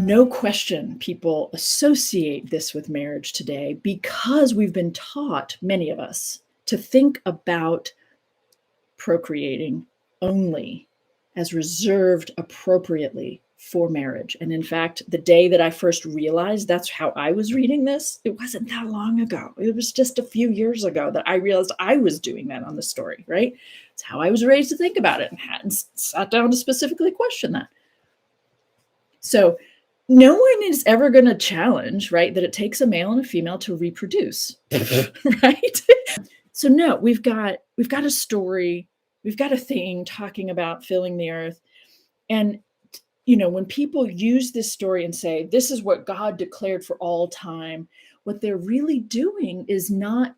No question, people associate this with marriage today because we've been taught, many of us, to think about procreating only as reserved appropriately for marriage. And in fact, the day that I first realized that's how I was reading this, it wasn't that long ago. It was just a few years ago that I realized I was doing that on the story, right? It's how I was raised to think about it and hadn't sat down to specifically question that. So no one is ever going to challenge, right, that it takes a male and a female to reproduce, right? So no, we've got a story, we've got a thing talking about filling the earth. And when people use this story and say, this is what God declared for all time, what they're really doing is not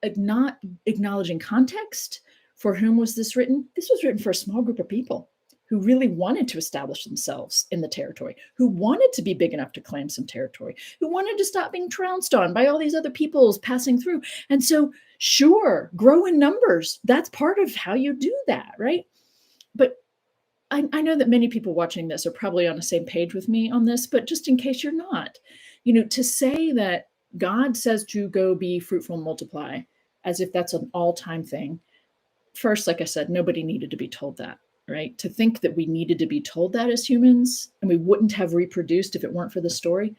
acknowledging context. For whom was this written? This was written for a small group of people who really wanted to establish themselves in the territory, who wanted to be big enough to claim some territory, who wanted to stop being trounced on by all these other peoples passing through. And so, sure, grow in numbers. That's part of how you do that, right? But I know that many people watching this are probably on the same page with me on this, but just in case you're not, to say that God says to go be fruitful and multiply as if that's an all-time thing. First, like I said, nobody needed to be told that, right? To think that we needed to be told that as humans and we wouldn't have reproduced if it weren't for the story.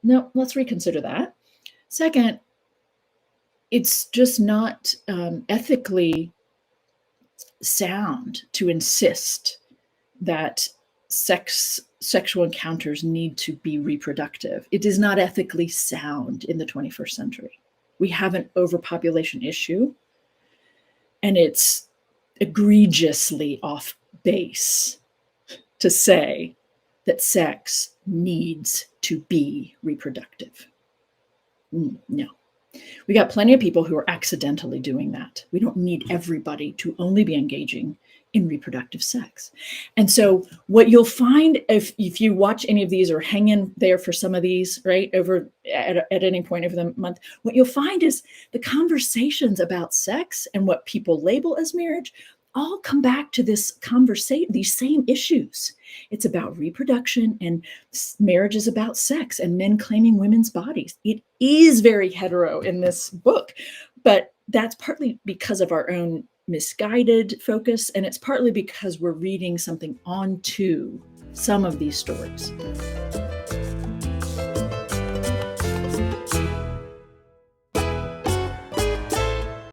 No, let's reconsider that. Second, it's just not ethically sound to insist that sexual encounters need to be reproductive. It is not ethically sound in the 21st century. We have an overpopulation issue, and it's egregiously off base to say that sex needs to be reproductive. No. We got plenty of people who are accidentally doing that. We don't need everybody to only be engaging in reproductive sex. And so what you'll find if you watch any of these or hang in there for some of these, right, over at any point over the month, what you'll find is the conversations about sex and what people label as marriage all come back to this conversation, these same issues. It's about reproduction, and marriage is about sex and men claiming women's bodies. It is very hetero in this book, but that's partly because of our own misguided focus, and it's partly because we're reading something onto some of these stories.